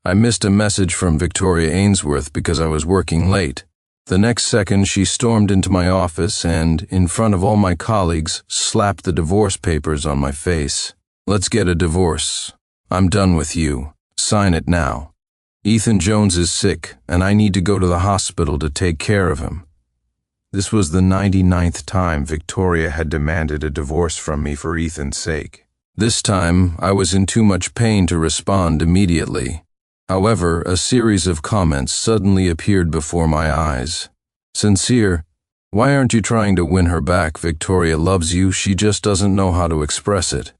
I missed a message from Victoria Ainsworth because I was working late. The next second, she stormed into my office and, in front of all my colleagues, slapped the divorce papers on my face. "Let's get a divorce. I'm done with you. Sign it now. Ethan Jones is sick, and I need to go to the hospital to take care of him." This was the 99th time Victoria had demanded a divorce from me for Ethan's sake. This time, I was in too much pain to respond immediately. However, a series of comments suddenly appeared before my eyes. "Sincere, why aren't you trying to win her back? Victoria loves you, she just doesn't know how to express it.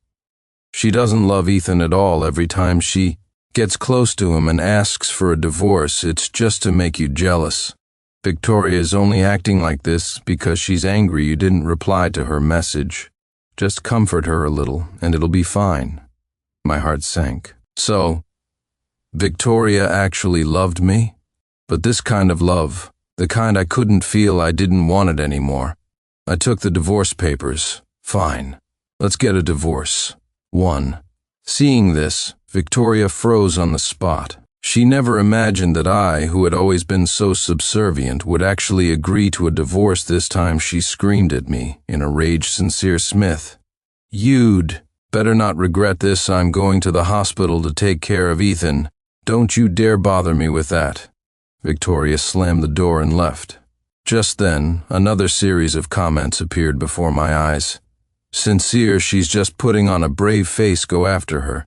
She doesn't love Ethan at all. Every time she gets close to him and asks for a divorce, it's just to make you jealous. Victoria is only acting like this because she's angry you didn't reply to her message. Just comfort her a little, and it'll be fine." My heart sank. So, Victoria actually loved me? But this kind of love, the kind I couldn't feel, I didn't want it anymore. I took the divorce papers. Fine. Let's get a divorce. 1. Seeing this, Victoria froze on the spot. She never imagined that I, who had always been so subservient, would actually agree to a divorce. This time she screamed at me, in a rage. "Sincere Smith, you'd better not regret this. I'm going to the hospital to take care of Ethan. Don't you dare bother me with that." Victoria slammed the door and left. Just then, another series of comments appeared before my eyes. "Sincere, she's just putting on a brave face. Go after her.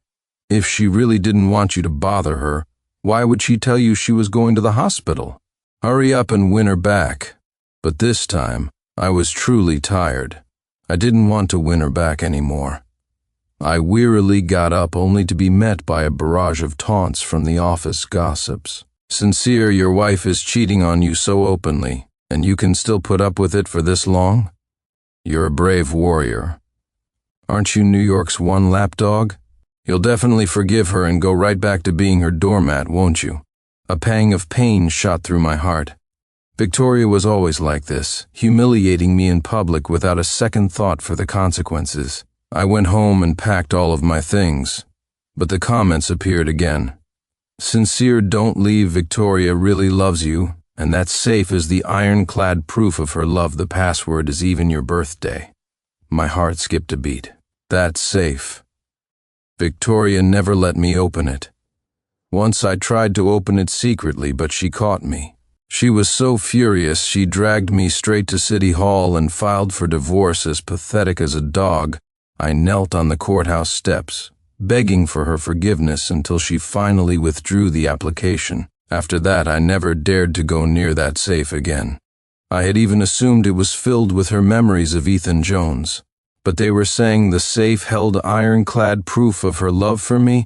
If she really didn't want you to bother her, why would she tell you she was going to the hospital? Hurry up and win her back." But this time, I was truly tired. I didn't want to win her back anymore. I wearily got up only to be met by a barrage of taunts from the office gossips. "Sincere, your wife is cheating on you so openly, and you can still put up with it for this long? You're a brave warrior. Aren't you New York's one lapdog? You'll definitely forgive her and go right back to being her doormat, won't you?" A pang of pain shot through my heart. Victoria was always like this, humiliating me in public without a second thought for the consequences. I went home and packed all of my things, but the comments appeared again. "Sincere, don't leave. Victoria really loves you, and that safe is the ironclad proof of her love. The password is even your birthday." My heart skipped a beat. That safe. Victoria never let me open it. Once I tried to open it secretly, but she caught me. She was so furious she dragged me straight to City Hall and filed for divorce. As pathetic as a dog, I knelt on the courthouse steps, begging for her forgiveness until she finally withdrew the application. After that, I never dared to go near that safe again. I had even assumed it was filled with her memories of Ethan Jones. But they were saying the safe held ironclad proof of her love for me.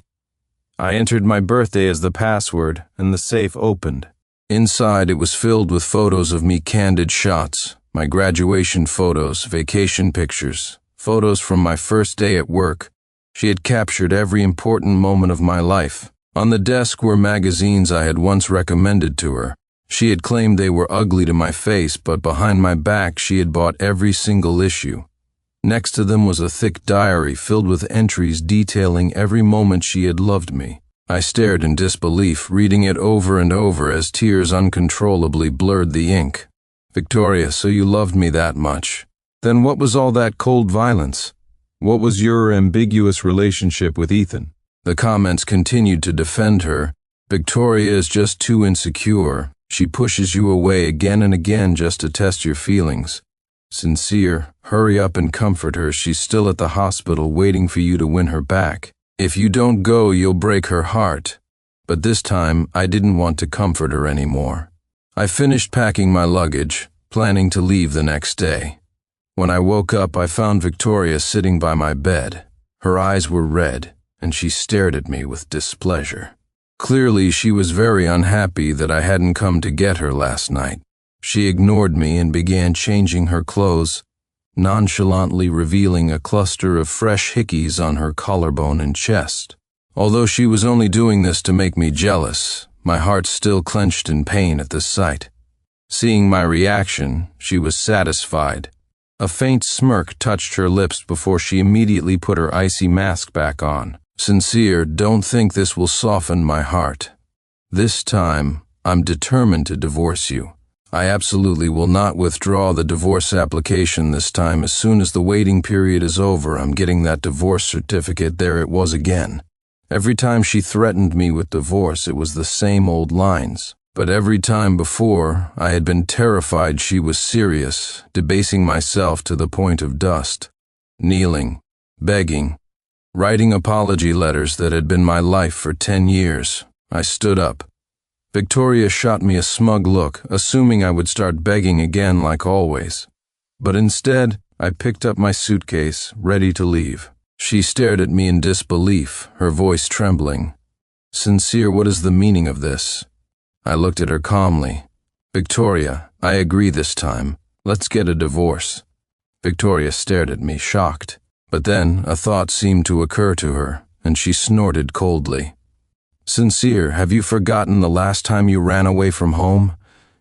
I entered my birthday as the password, and the safe opened. Inside, it was filled with photos of me, candid shots, my graduation photos, vacation pictures, photos from my first day at work. She had captured every important moment of my life. On the desk were magazines I had once recommended to her. She had claimed they were ugly to my face, but behind my back she had bought every single issue. Next to them was a thick diary filled with entries detailing every moment she had loved me. I stared in disbelief, reading it over and over as tears uncontrollably blurred the ink. "Victoria, so you loved me that much. Then what was all that cold violence? What was your ambiguous relationship with Ethan?" The comments continued to defend her. "Victoria is just too insecure. She pushes you away again and again just to test your feelings. Sincere, hurry up and comfort her. She's still at the hospital waiting for you to win her back. If you don't go, you'll break her heart." But this time, I didn't want to comfort her anymore. I finished packing my luggage, planning to leave the next day. When I woke up, I found Victoria sitting by my bed. Her eyes were red, and she stared at me with displeasure. Clearly, she was very unhappy that I hadn't come to get her last night. She ignored me and began changing her clothes, nonchalantly revealing a cluster of fresh hickeys on her collarbone and chest. Although she was only doing this to make me jealous, my heart still clenched in pain at the sight. Seeing my reaction, she was satisfied. A faint smirk touched her lips before she immediately put her icy mask back on. "Sincere, don't think this will soften my heart. This time, I'm determined to divorce you. I absolutely will not withdraw the divorce application this time. As soon as the waiting period is over, I'm getting that divorce certificate." There it was again. Every time she threatened me with divorce, it was the same old lines. But every time before, I had been terrified she was serious, debasing myself to the point of dust. Kneeling, begging, writing apology letters that had been my life for 10 years. I stood up. Victoria shot me a smug look, assuming I would start begging again like always. But instead, I picked up my suitcase, ready to leave. She stared at me in disbelief, her voice trembling. "Sincere, what is the meaning of this?" I looked at her calmly. "Victoria, I agree this time. Let's get a divorce." Victoria stared at me, shocked. But then a thought seemed to occur to her, and she snorted coldly. "Sincere, have you forgotten the last time you ran away from home?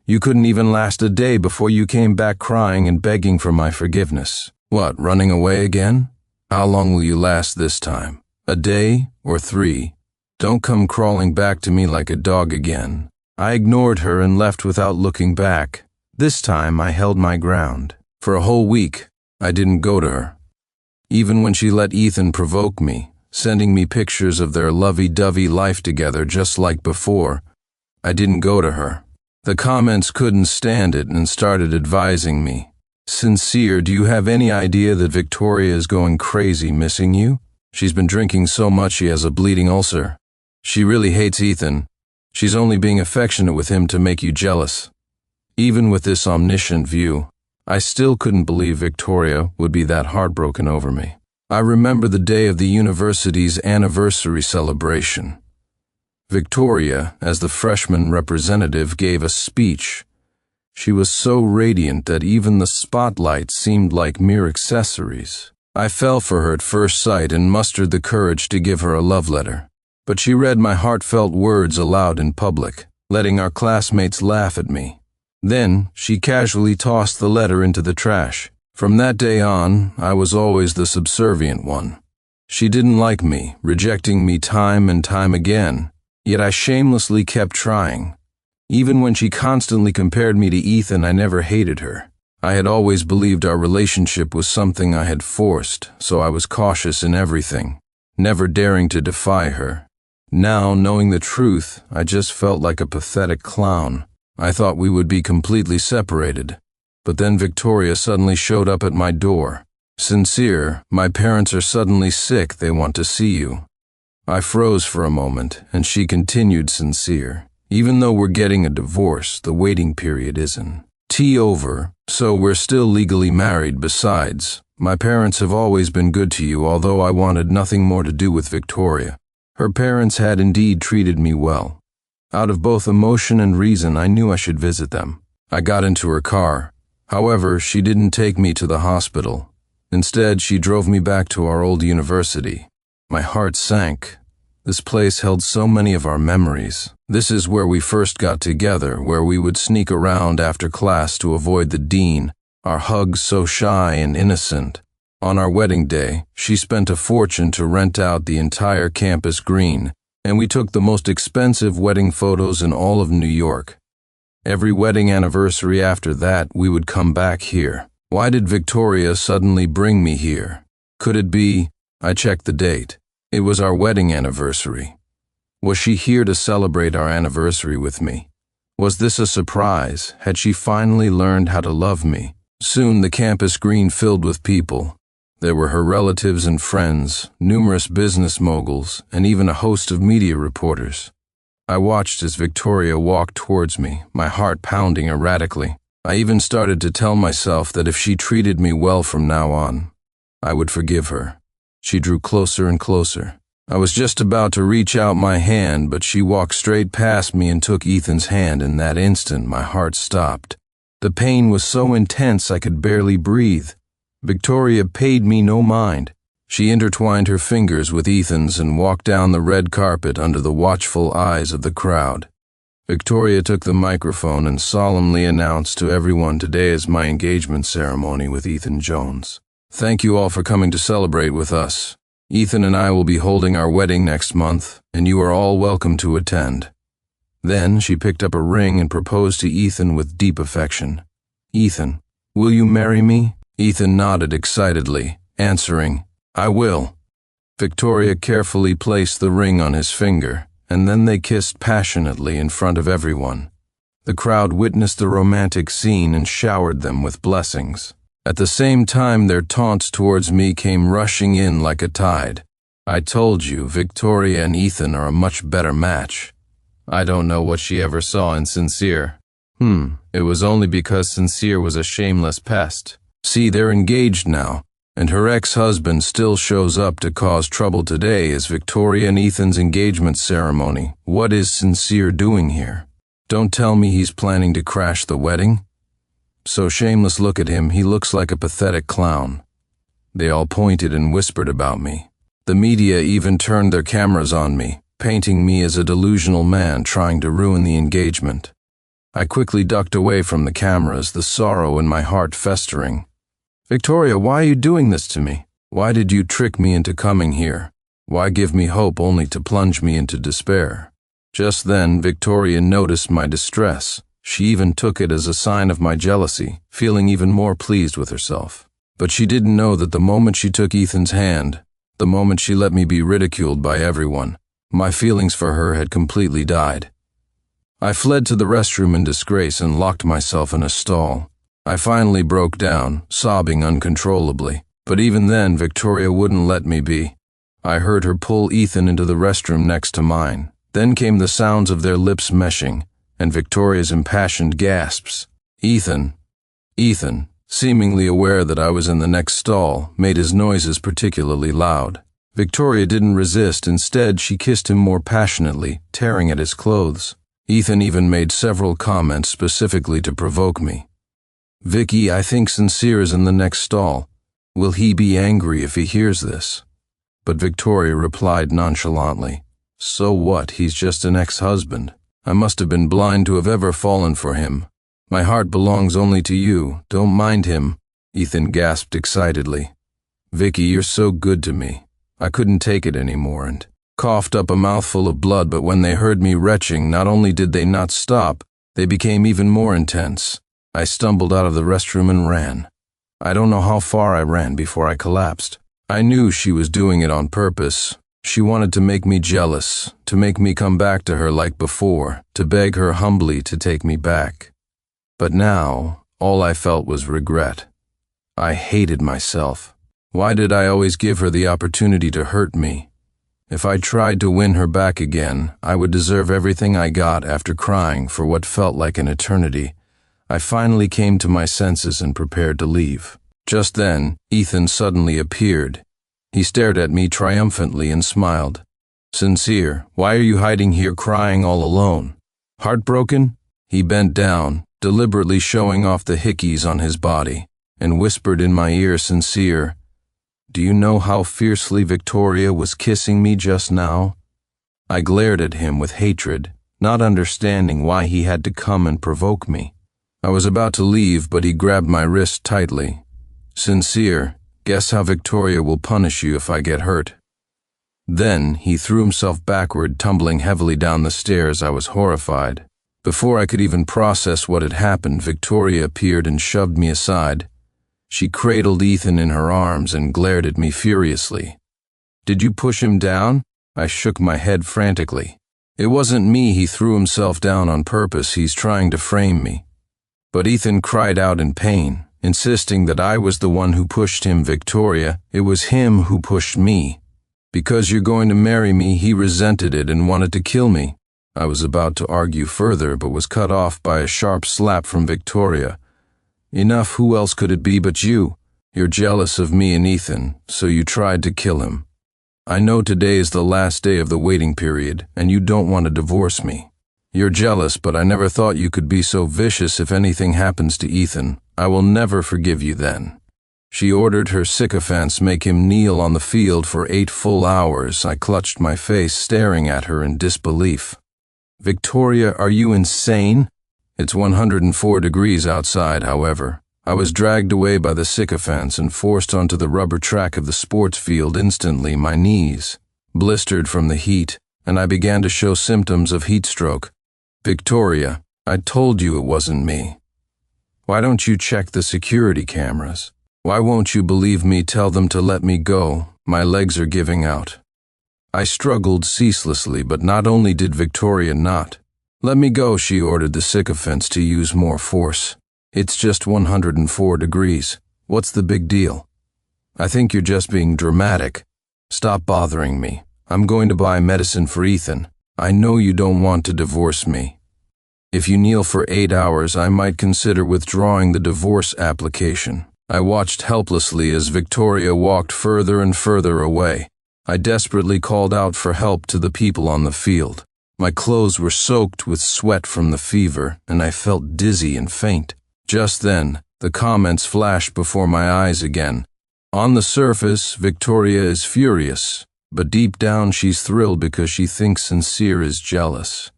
You couldn't even last a day before you came back crying and begging for my forgiveness. What, running away again? How long will you last this time? A day or 3? Don't come crawling back to me like a dog again." I ignored her and left without looking back. This time I held my ground. For a whole week, I didn't go to her. Even when she let Ethan provoke me, sending me pictures of their lovey-dovey life together just like before, I didn't go to her. The comments couldn't stand it and started advising me. "Sincere, do you have any idea that Victoria is going crazy missing you? She's been drinking so much she has a bleeding ulcer. She really hates Ethan. She's only being affectionate with him to make you jealous." Even with this omniscient view, I still couldn't believe Victoria would be that heartbroken over me. I remember the day of the university's anniversary celebration. Victoria, as the freshman representative, gave a speech. She was so radiant that even the spotlights seemed like mere accessories. I fell for her at first sight and mustered the courage to give her a love letter. But she read my heartfelt words aloud in public, letting our classmates laugh at me. Then she casually tossed the letter into the trash. From that day on, I was always the subservient one. She didn't like me, rejecting me time and time again, yet I shamelessly kept trying. Even when she constantly compared me to Ethan, I never hated her. I had always believed our relationship was something I had forced, so I was cautious in everything, never daring to defy her. Now, knowing the truth, I just felt like a pathetic clown. I thought we would be completely separated. But then Victoria suddenly showed up at my door. "Sincere, my parents are suddenly sick. They want to see you." I froze for a moment, and she continued, "Sincere, even though we're getting a divorce, the waiting period isn't over, so we're still legally married. Besides, my parents have always been good to you, although I wanted nothing more to do with Victoria. Her parents had indeed treated me well. Out of both emotion and reason, I knew I should visit them." I got into her car. However, she didn't take me to the hospital. Instead, she drove me back to our old university. My heart sank. This place held so many of our memories. This is where we first got together, where we would sneak around after class to avoid the dean, our hugs so shy and innocent. On our wedding day, she spent a fortune to rent out the entire campus green, and we took the most expensive wedding photos in all of New York. Every wedding anniversary after that, we would come back here. Why did Victoria suddenly bring me here? Could it be? I checked the date. It was our wedding anniversary. Was she here to celebrate our anniversary with me? Was this a surprise? Had she finally learned how to love me? Soon the campus green filled with people. There were her relatives and friends, numerous business moguls, and even a host of media reporters. I watched as Victoria walked towards me, my heart pounding erratically. I even started to tell myself that if she treated me well from now on, I would forgive her. She drew closer and closer. I was just about to reach out my hand, but she walked straight past me and took Ethan's hand. In that instant, my heart stopped. The pain was so intense I could barely breathe. Victoria paid me no mind. She intertwined her fingers with Ethan's and walked down the red carpet under the watchful eyes of the crowd. Victoria took the microphone and solemnly announced to everyone, "Today is my engagement ceremony with Ethan Jones. Thank you all for coming to celebrate with us. Ethan and I will be holding our wedding next month, and you are all welcome to attend." Then she picked up a ring and proposed to Ethan with deep affection. "Ethan, will you marry me?" Ethan nodded excitedly, answering, "I will." Victoria carefully placed the ring on his finger, and then they kissed passionately in front of everyone. The crowd witnessed the romantic scene and showered them with blessings. At the same time, their taunts towards me came rushing in like a tide. "I told you, Victoria and Ethan are a much better match." I don't know what she ever saw in Sincere. It was only because Sincere was a shameless pest. See, they're engaged now, and her ex-husband still shows up to cause trouble. Today is Victoria and Ethan's engagement ceremony. What is Sincere doing here? Don't tell me he's planning to crash the wedding? So shameless, look at him, he looks like a pathetic clown. They all pointed and whispered about me. The media even turned their cameras on me, painting me as a delusional man trying to ruin the engagement. I quickly ducked away from the cameras, the sorrow in my heart festering. "Victoria, why are you doing this to me? Why did you trick me into coming here? Why give me hope only to plunge me into despair?" Just then, Victoria noticed my distress. She even took it as a sign of my jealousy, feeling even more pleased with herself. But she didn't know that the moment she took Ethan's hand, the moment she let me be ridiculed by everyone, my feelings for her had completely died. I fled to the restroom in disgrace and locked myself in a stall. I finally broke down, sobbing uncontrollably. But even then, Victoria wouldn't let me be. I heard her pull Ethan into the restroom next to mine. Then came the sounds of their lips meshing, and Victoria's impassioned gasps. Ethan, seemingly aware that I was in the next stall, made his noises particularly loud. Victoria didn't resist. Instead, she kissed him more passionately, tearing at his clothes. Ethan even made several comments specifically to provoke me. "Vicky, I think Sincere is in the next stall. Will he be angry if he hears this?" But Victoria replied nonchalantly, "So what? He's just an ex-husband. I must have been blind to have ever fallen for him. My heart belongs only to you. Don't mind him," Ethan gasped excitedly. "Vicky, you're so good to me." I couldn't take it anymore and coughed up a mouthful of blood, but when they heard me retching, not only did they not stop, they became even more intense. I stumbled out of the restroom and ran. I don't know how far I ran before I collapsed. I knew she was doing it on purpose. She wanted to make me jealous, to make me come back to her like before, to beg her humbly to take me back. But now, all I felt was regret. I hated myself. Why did I always give her the opportunity to hurt me? If I tried to win her back again, I would deserve everything I got. After crying for what felt like an eternity, I finally came to my senses and prepared to leave. Just then, Ethan suddenly appeared. He stared at me triumphantly and smiled. "Sincere, why are you hiding here crying all alone? Heartbroken?" He bent down, deliberately showing off the hickeys on his body, and whispered in my ear, "Sincere, do you know how fiercely Victoria was kissing me just now?" I glared at him with hatred, not understanding why he had to come and provoke me. I was about to leave, but he grabbed my wrist tightly. "Sincere, guess how Victoria will punish you if I get hurt." Then he threw himself backward, tumbling heavily down the stairs. I was horrified. Before I could even process what had happened, Victoria appeared and shoved me aside. She cradled Ethan in her arms and glared at me furiously. "Did you push him down?" I shook my head frantically. "It wasn't me. He threw himself down on purpose. He's trying to frame me." But Ethan cried out in pain, insisting that I was the one who pushed him. "Victoria, it was him who pushed me. Because you're going to marry me, he resented it and wanted to kill me." I was about to argue further, but was cut off by a sharp slap from Victoria. "Enough, who else could it be but you? You're jealous of me and Ethan, so you tried to kill him. I know today is the last day of the waiting period, and you don't want to divorce me. You're jealous, but I never thought you could be so vicious. If anything happens to Ethan, I will never forgive you then." She ordered her sycophants make him kneel on the field for 8 full hours. I clutched my face, staring at her in disbelief. "Victoria, are you insane?" It's 104 degrees outside, however. I was dragged away by the sycophants and forced onto the rubber track of the sports field. Instantly, my knees blistered from the heat, and I began to show symptoms of heat stroke. Victoria, I told you it wasn't me. Why don't you check the security cameras? Why won't you believe me? Tell them to let me go. My legs are giving out. I struggled ceaselessly, but not only did Victoria not let me go, she ordered the sycophants to use more force. It's just 104 degrees. What's the big deal? I think you're just being dramatic. Stop bothering me. I'm going to buy medicine for Ethan. I know you don't want to divorce me. If you kneel for 8 hours, I might consider withdrawing the divorce application. I watched helplessly as Victoria walked further and further away. I desperately called out for help to the people on the field. My clothes were soaked with sweat from the fever, and I felt dizzy and faint. Just then, the comments flashed before my eyes again. On the surface, Victoria is furious, but deep down she's thrilled because she thinks Sincere is jealous.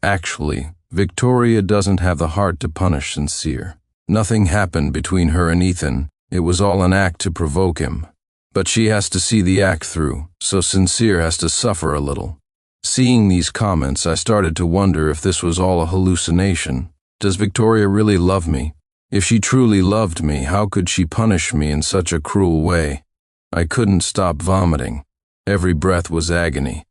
Actually, Victoria doesn't have the heart to punish Sincere. Nothing happened between her and Ethan. It was all an act to provoke him. But she has to see the act through, so Sincere has to suffer a little. Seeing these comments, I started to wonder if this was all a hallucination. Does Victoria really love me? If she truly loved me, how could she punish me in such a cruel way? I couldn't stop vomiting. Every breath was agony.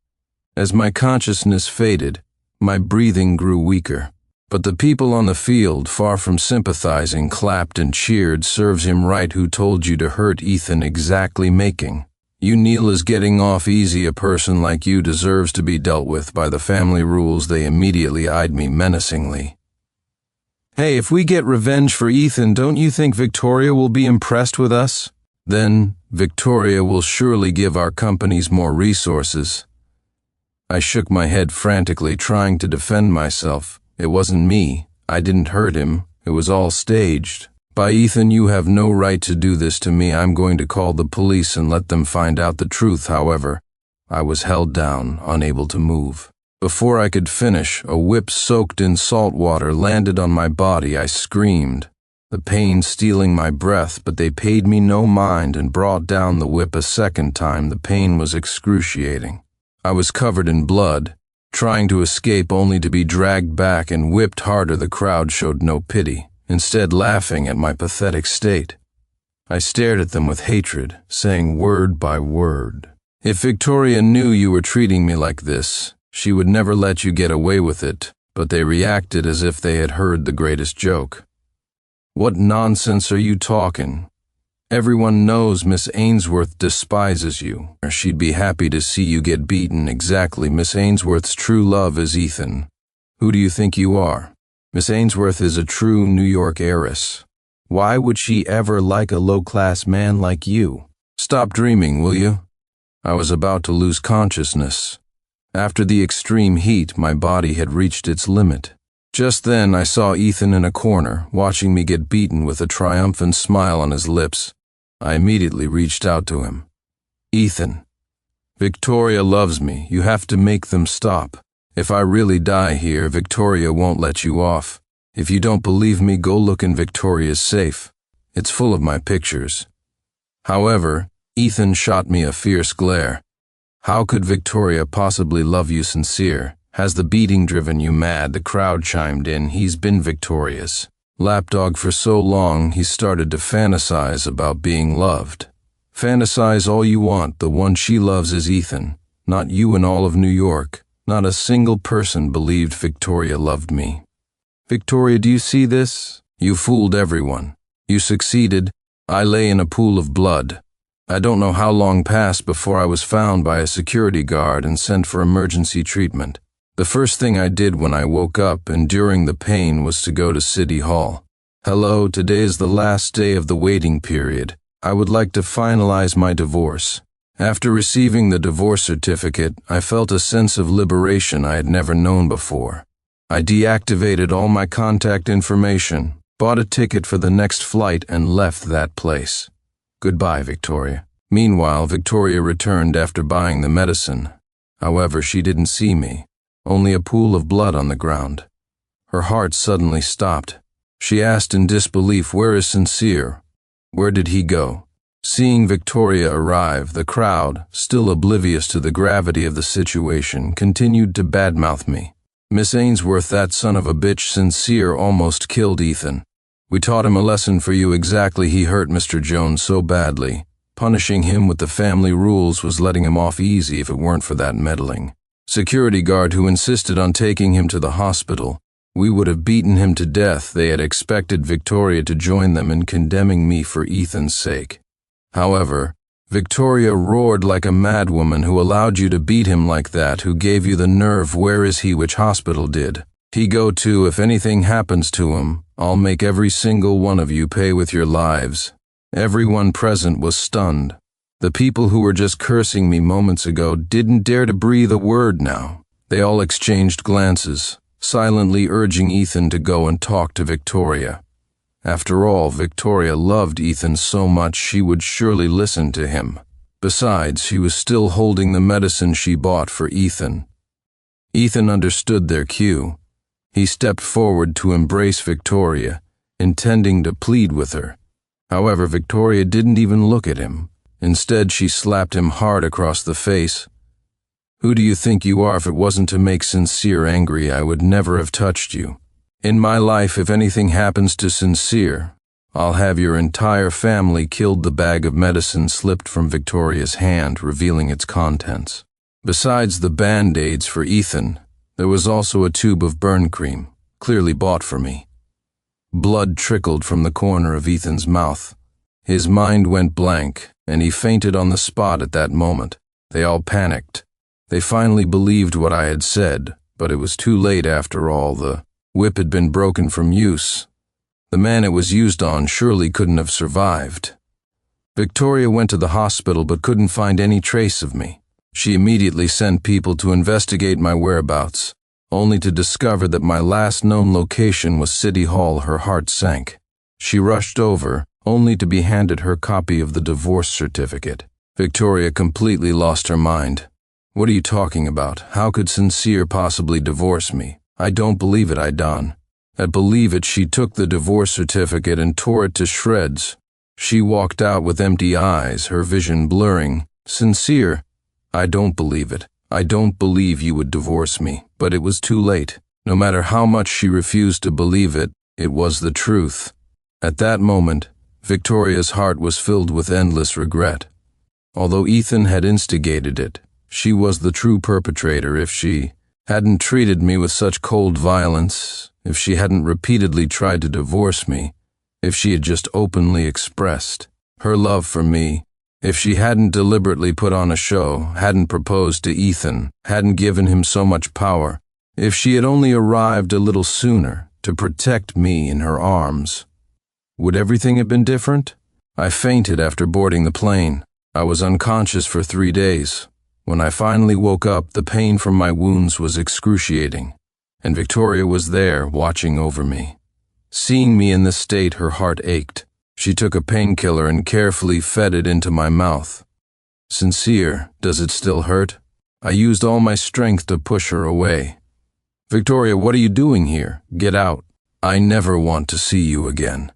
As my consciousness faded, my breathing grew weaker. But the people on the field, far from sympathizing, clapped and cheered. Serves him right who told you to hurt Ethan. Exactly making. You Neil is getting off easy. A person like you deserves to be dealt with by the family rules. They immediately eyed me menacingly. Hey, if we get revenge for Ethan, don't you think Victoria will be impressed with us? Then Victoria will surely give our companies more resources. I shook my head frantically, trying to defend myself. It wasn't me. I didn't hurt him. It was all staged. By Ethan, you have no right to do this to me. I'm going to call the police and let them find out the truth. However, I was held down, unable to move. Before I could finish, a whip soaked in salt water landed on my body. I screamed, the pain stealing my breath, but they paid me no mind and brought down the whip a second time. The pain was excruciating. I was covered in blood, trying to escape only to be dragged back and whipped harder. The crowd showed no pity, instead laughing at my pathetic state. I stared at them with hatred, saying word by word, "If Victoria knew you were treating me like this, she would never let you get away with it." But they reacted as if they had heard the greatest joke. "What nonsense are you talking? Everyone knows Miss Ainsworth despises you. She'd be happy to see you get beaten." Exactly. Miss Ainsworth's true love is Ethan. Who do you think you are? Miss Ainsworth is a true New York heiress. Why would she ever like a low-class man like you? Stop dreaming, will you? I was about to lose consciousness. After the extreme heat, my body had reached its limit. Just then, I saw Ethan in a corner, watching me get beaten with a triumphant smile on his lips. I immediately reached out to him. "Ethan, Victoria loves me. You have to make them stop. If I really die here, Victoria won't let you off. If you don't believe me, go look in Victoria's safe. It's full of my pictures." However, Ethan shot me a fierce glare. "How could Victoria possibly love you Sincere? Has the beating driven you mad?" The crowd chimed in. "He's been Victoria's lapdog for so long, he started to fantasize about being loved." Fantasize all you want. The one she loves is Ethan, not you in all of New York. Not a single person believed Victoria loved me. Victoria, do you see this? You fooled everyone. You succeeded. I lay in a pool of blood. I don't know how long passed before I was found by a security guard and sent for emergency treatment. The first thing I did when I woke up, enduring the pain, was to go to City Hall. "Hello, today is the last day of the waiting period. I would like to finalize my divorce." After receiving the divorce certificate, I felt a sense of liberation I had never known before. I deactivated all my contact information, bought a ticket for the next flight, and left that place. Goodbye, Victoria. Meanwhile, Victoria returned after buying the medicine. However, she didn't see me. Only a pool of blood on the ground. Her heart suddenly stopped. She asked in disbelief, "Where is Sincere? Where did he go?" Seeing Victoria arrive, the crowd, still oblivious to the gravity of the situation, continued to badmouth me. Miss Ainsworth, that son of a bitch Sincere almost killed Ethan. We taught him a lesson for you exactly. He hurt Mr. Jones so badly. Punishing him with the family rules was letting him off easy if it weren't for that meddling security guard who insisted on taking him to the hospital. We would have beaten him to death. They had expected Victoria to join them in condemning me for Ethan's sake. However, Victoria roared like a madwoman. Who allowed you to beat him like that? Who gave you the nerve? Where is he? Which hospital did he go to? If anything happens to him, I'll make every single one of you pay with your lives. Everyone present was stunned. The people who were just cursing me moments ago didn't dare to breathe a word now. They all exchanged glances, silently urging Ethan to go and talk to Victoria. After all, Victoria loved Ethan so much she would surely listen to him. Besides, she was still holding the medicine she bought for Ethan. Ethan understood their cue. He stepped forward to embrace Victoria, intending to plead with her. However, Victoria didn't even look at him. Instead, she slapped him hard across the face. Who do you think you are? If it wasn't to make Sincere angry, I would never have touched you. In my life, if anything happens to Sincere, I'll have your entire family killed. The bag of medicine slipped from Victoria's hand, revealing its contents. Besides the band-aids for Ethan, there was also a tube of burn cream, clearly bought for me. Blood trickled from the corner of Ethan's mouth. His mind went blank, and he fainted on the spot at that moment. They all panicked. They finally believed what I had said, but it was too late after all. The whip had been broken from use. The man it was used on surely couldn't have survived. Victoria went to the hospital but couldn't find any trace of me. She immediately sent people to investigate my whereabouts, only to discover that my last known location was City Hall. Her heart sank. She rushed over, only to be handed her copy of the divorce certificate. Victoria completely lost her mind. What are you talking about? How could Sincere possibly divorce me? I don't believe it, Idan. I believe it. She took the divorce certificate and tore it to shreds. She walked out with empty eyes, her vision blurring. Sincere, I don't believe it. I don't believe you would divorce me. But it was too late. No matter how much she refused to believe it, it was the truth. At that moment, Victoria's heart was filled with endless regret. Although Ethan had instigated it, she was the true perpetrator. If she hadn't treated me with such cold violence, if she hadn't repeatedly tried to divorce me, if she had just openly expressed her love for me, if she hadn't deliberately put on a show, hadn't proposed to Ethan, hadn't given him so much power, if she had only arrived a little sooner to protect me in her arms, would everything have been different? I fainted after boarding the plane. I was unconscious for 3 days. When I finally woke up, the pain from my wounds was excruciating, and Victoria was there, watching over me. Seeing me in this state, her heart ached. She took a painkiller and carefully fed it into my mouth. Sincere, does it still hurt? I used all my strength to push her away. Victoria, what are you doing here? Get out. I never want to see you again.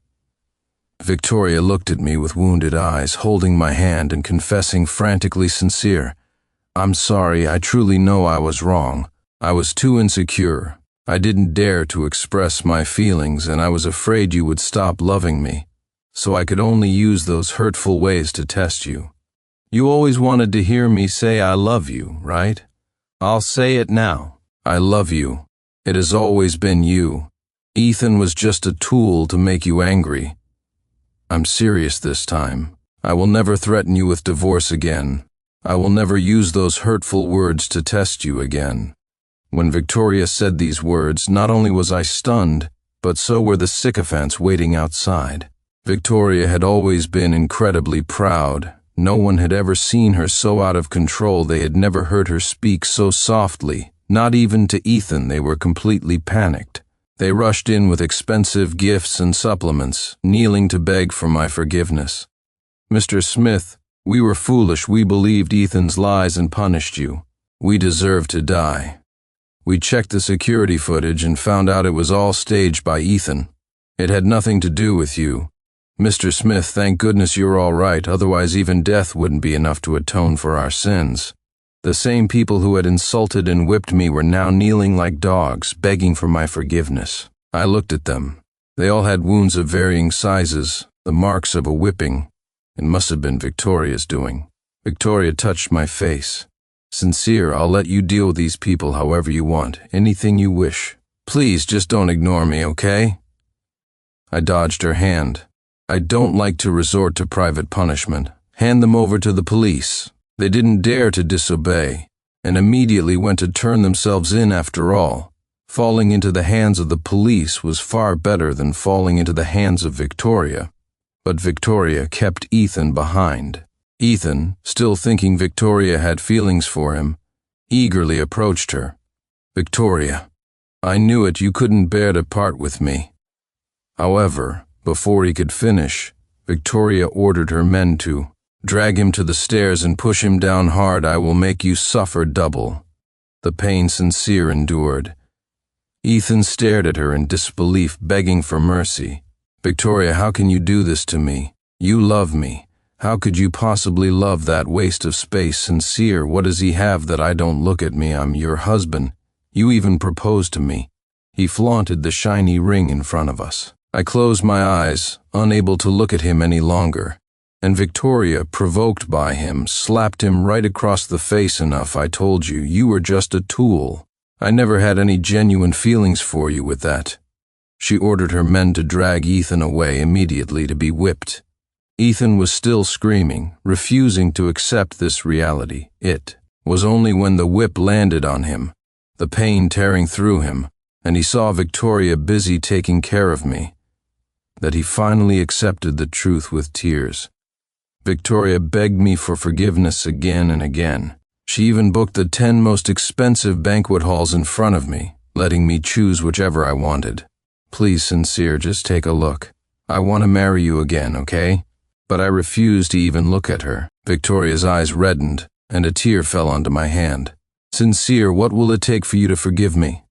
Victoria looked at me with wounded eyes, holding my hand and confessing frantically, Sincere, I'm sorry, I truly know I was wrong. I was too insecure. I didn't dare to express my feelings, and I was afraid you would stop loving me. So I could only use those hurtful ways to test you. You always wanted to hear me say I love you, right? I'll say it now. I love you. It has always been you. Ethan was just a tool to make you angry. I'm serious this time. I will never threaten you with divorce again. I will never use those hurtful words to test you again. When Victoria said these words, not only was I stunned, but so were the sycophants waiting outside. Victoria had always been incredibly proud. No one had ever seen her so out of control. They had never heard her speak so softly. Not even to Ethan. They were completely panicked. They rushed in with expensive gifts and supplements, kneeling to beg for my forgiveness. Mr. Smith, we were foolish. We believed Ethan's lies and punished you. We deserve to die. We checked the security footage and found out it was all staged by Ethan. It had nothing to do with you. Mr. Smith, thank goodness you're all right, otherwise even death wouldn't be enough to atone for our sins. The same people who had insulted and whipped me were now kneeling like dogs, begging for my forgiveness. I looked at them. They all had wounds of varying sizes, the marks of a whipping. It must have been Victoria's doing. Victoria touched my face. "Sincere, I'll let you deal with these people however you want, anything you wish. Please just don't ignore me, okay?" I dodged her hand. "I don't like to resort to private punishment. Hand them over to the police." They didn't dare to disobey, and immediately went to turn themselves in after all. Falling into the hands of the police was far better than falling into the hands of Victoria. But Victoria kept Ethan behind. Ethan, still thinking Victoria had feelings for him, eagerly approached her. "Victoria, I knew it, you couldn't bear to part with me." However, before he could finish, Victoria ordered her men to drag him to the stairs and push him down hard. "I will make you suffer double." The pain Sincere endured. Ethan stared at her in disbelief, begging for mercy. "Victoria, how can you do this to me? You love me. How could you possibly love that waste of space? Sincere, what does he have that I don't? Look at me, I'm your husband. You even proposed to me." He flaunted the shiny ring in front of us. I closed my eyes, unable to look at him any longer, and Victoria, provoked by him, slapped him right across the face. "Enough, I told you, you were just a tool. I never had any genuine feelings for you with that." She ordered her men to drag Ethan away immediately to be whipped. Ethan was still screaming, refusing to accept this reality. It was only when the whip landed on him, the pain tearing through him, and he saw Victoria busy taking care of me, that he finally accepted the truth with tears. Victoria begged me for forgiveness again and again. She even booked the 10 most expensive banquet halls in front of me, letting me choose whichever I wanted. "Please, Sincere, just take a look. I want to marry you again, okay?" But I refused to even look at her. Victoria's eyes reddened, and a tear fell onto my hand. "Sincere, what will it take for you to forgive me?"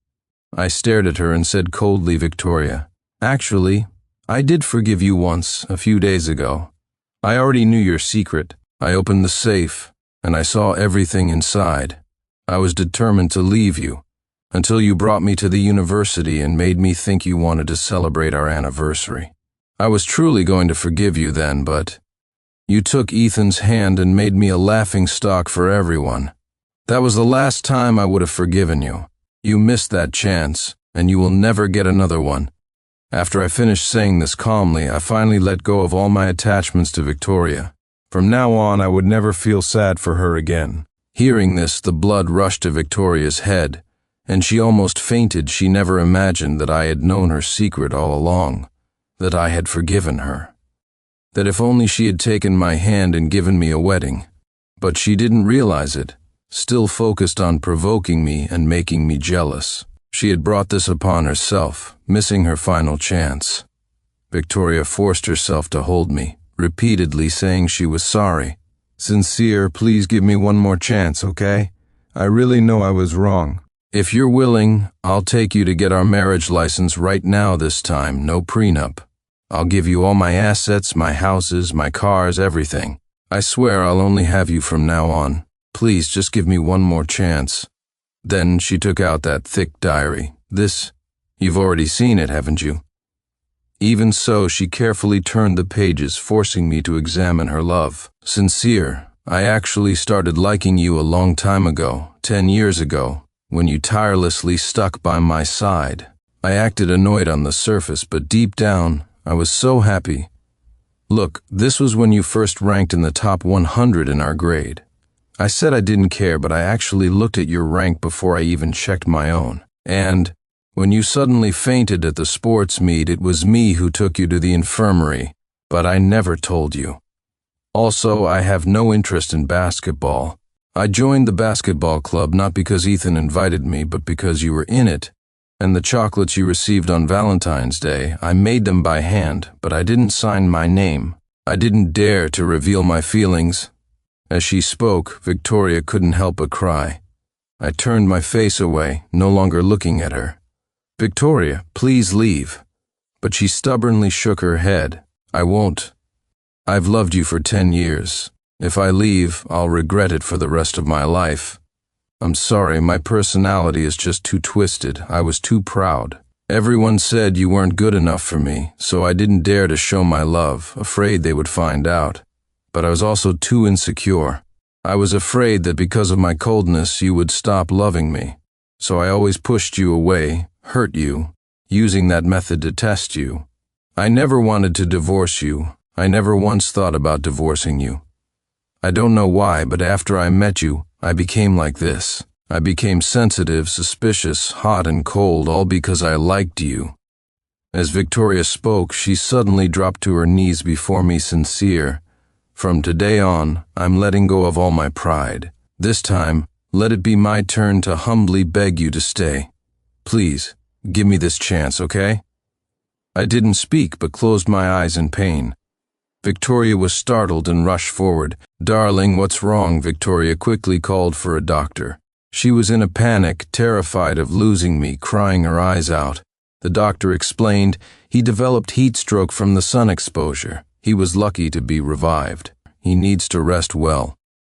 I stared at her and said coldly, "Victoria, actually, I did forgive you once, a few days ago. I already knew your secret. I opened the safe, and I saw everything inside. I was determined to leave you, until you brought me to the university and made me think you wanted to celebrate our anniversary. I was truly going to forgive you then, but you took Ethan's hand and made me a laughingstock for everyone. That was the last time I would have forgiven you. You missed that chance, and you will never get another one." After I finished saying this calmly, I finally let go of all my attachments to Victoria. From now on, I would never feel sad for her again. Hearing this, the blood rushed to Victoria's head, and she almost fainted. She never imagined that I had known her secret all along, that I had forgiven her, that if only she had taken my hand and given me a wedding. But she didn't realize it, still focused on provoking me and making me jealous. She had brought this upon herself, missing her final chance. Victoria forced herself to hold me, repeatedly saying she was sorry. "Sincere, please give me one more chance, okay? I really know I was wrong. If you're willing, I'll take you to get our marriage license right now this time, no prenup. I'll give you all my assets, my houses, my cars, everything. I swear I'll only have you from now on. Please just give me one more chance." Then she took out that thick diary. You've already seen it, haven't you?" Even so, she carefully turned the pages, forcing me to examine her love. "Sincere, I actually started liking you a long time ago, 10 years ago, when you tirelessly stuck by my side. I acted annoyed on the surface, but deep down, I was so happy. Look, this was when you first ranked in the top 100 in our grade. I said I didn't care, but I actually looked at your rank before I even checked my own. And when you suddenly fainted at the sports meet, it was me who took you to the infirmary, but I never told you. Also, I have no interest in basketball. I joined the basketball club not because Ethan invited me, but because you were in it. And the chocolates you received on Valentine's Day, I made them by hand, but I didn't sign my name. I didn't dare to reveal my feelings." As she spoke, Victoria couldn't help but cry. I turned my face away, no longer looking at her. "Victoria, please leave." But she stubbornly shook her head. "I won't. I've loved you for 10 years. If I leave, I'll regret it for the rest of my life." I'm sorry, my personality is just too twisted. I was too proud. Everyone said you weren't good enough for me, so I didn't dare to show my love, afraid they would find out. But I was also too insecure. I was afraid that because of my coldness you would stop loving me. So I always pushed you away, hurt you, using that method to test you. I never wanted to divorce you. I never once thought about divorcing you. I don't know why, but after I met you, I became like this. I became sensitive, suspicious, hot and cold, all because I liked you. As Victoria spoke, she suddenly dropped to her knees before me, sincere. From today on, I'm letting go of all my pride. This time, let it be my turn to humbly beg you to stay. Please, give me this chance, okay? I didn't speak, but closed my eyes in pain. Victoria was startled and rushed forward. Darling, what's wrong? Victoria quickly called for a doctor. She was in a panic, terrified of losing me, crying her eyes out. The doctor explained he developed heat stroke from the sun exposure. He was lucky to be revived. He needs to rest well.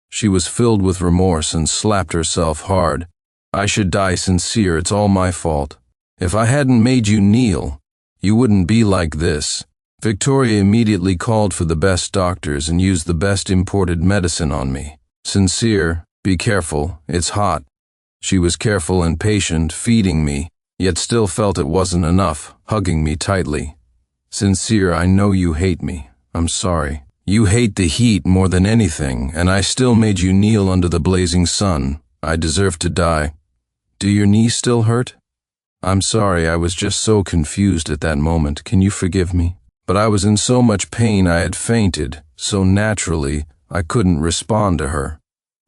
She was filled with remorse and slapped herself hard. I should die, sincere. It's all my fault. If I hadn't made you kneel, you wouldn't be like this. Victoria immediately called for the best doctors and used the best imported medicine on me. Sincere, be careful, it's hot. She was careful and patient, feeding me, yet still felt it wasn't enough, hugging me tightly. Sincere, I know you hate me. I'm sorry. You hate the heat more than anything, and I still made you kneel under the blazing sun. I deserve to die. Do your knees still hurt? I'm sorry, I was just so confused at that moment. Can you forgive me? But I was in so much pain I had fainted, so naturally I couldn't respond to her.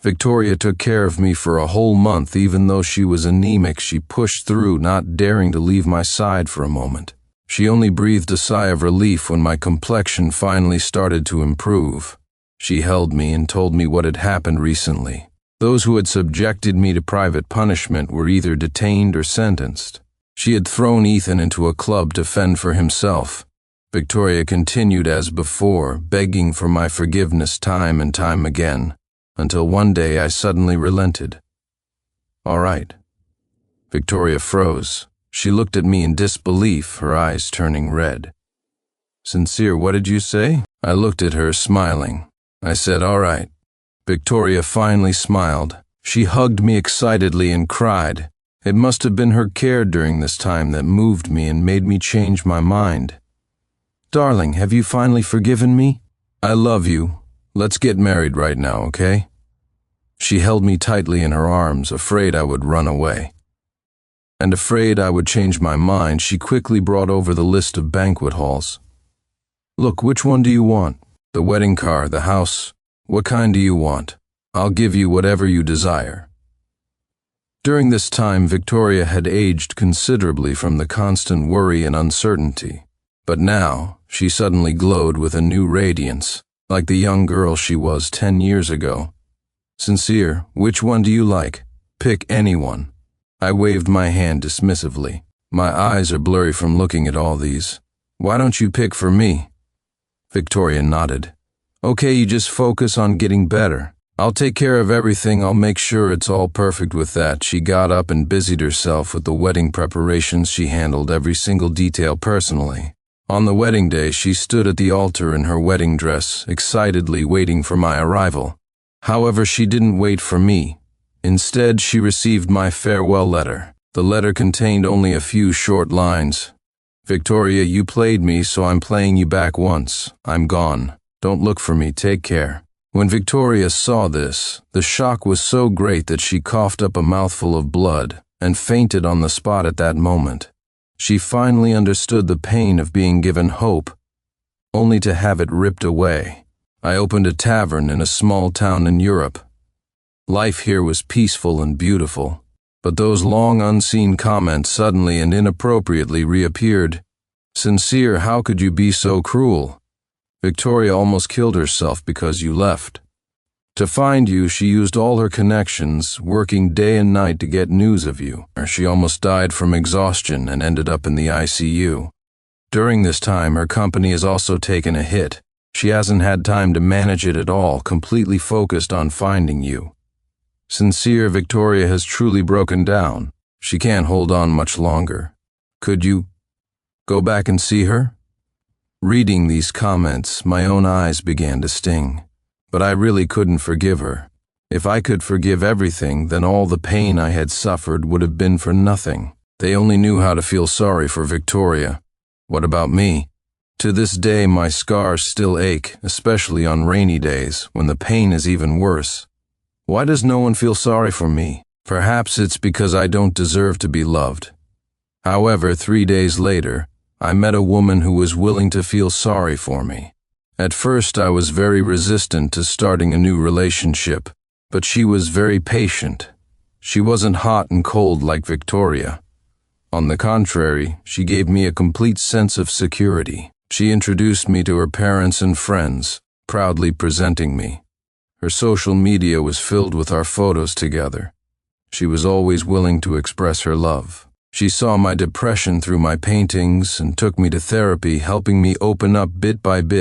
Victoria took care of me for a whole month. Even though she was anemic, she pushed through, not daring to leave my side for a moment. She only breathed a sigh of relief when my complexion finally started to improve. She held me and told me what had happened recently. Those who had subjected me to private punishment were either detained or sentenced. She had thrown Ethan into a club to fend for himself. Victoria continued as before, begging for my forgiveness time and time again, until one day I suddenly relented. All right. Victoria froze. She looked at me in disbelief, her eyes turning red. Sincere, what did you say? I looked at her, smiling. I said, all right. Victoria finally smiled. She hugged me excitedly and cried. It must have been her care during this time that moved me and made me change my mind. Darling, have you finally forgiven me? I love you. Let's get married right now, okay? She held me tightly in her arms, afraid I would run away. And afraid I would change my mind, she quickly brought over the list of banquet halls. Look, which one do you want? The wedding car, the house? What kind do you want? I'll give you whatever you desire. During this time, Victoria had aged considerably from the constant worry and uncertainty. But now, she suddenly glowed with a new radiance, like the young girl she was 10 years ago. Sincere, which one do you like? Pick anyone. I waved my hand dismissively. My eyes are blurry from looking at all these. Why don't you pick for me? Victoria nodded. Okay, you just focus on getting better. I'll take care of everything. I'll make sure it's all perfect with that. She got up and busied herself with the wedding preparations. She handled every single detail personally. On the wedding day, she stood at the altar in her wedding dress, excitedly waiting for my arrival. However, she didn't wait for me. Instead, she received my farewell letter. The letter contained only a few short lines. Victoria, you played me, so I'm playing you back once. I'm gone. Don't look for me. Take care. When Victoria saw this, the shock was so great that she coughed up a mouthful of blood and fainted on the spot at that moment. She finally understood the pain of being given hope, only to have it ripped away. I opened a tavern in a small town in Europe. Life here was peaceful and beautiful, but those long unseen comments suddenly and inappropriately reappeared. Sincere, how could you be so cruel? Victoria almost killed herself because you left. To find you, she used all her connections, working day and night to get news of you. She almost died from exhaustion and ended up in the ICU. During this time, her company has also taken a hit. She hasn't had time to manage it at all, completely focused on finding you. Sincere, Victoria has truly broken down. She can't hold on much longer. Could you go back and see her? Reading these comments, my own eyes began to sting. But I really couldn't forgive her. If I could forgive everything, then all the pain I had suffered would have been for nothing. They only knew how to feel sorry for Victoria. What about me? To this day, my scars still ache, especially on rainy days, when the pain is even worse. Why does no one feel sorry for me? Perhaps it's because I don't deserve to be loved. However, 3 days later, I met a woman who was willing to feel sorry for me. At first, I was very resistant to starting a new relationship, but she was very patient. She wasn't hot and cold like Victoria. On the contrary, she gave me a complete sense of security. She introduced me to her parents and friends, proudly presenting me. Her social media was filled with our photos together. She was always willing to express her love. She saw my depression through my paintings and took me to therapy, helping me open up bit by bit.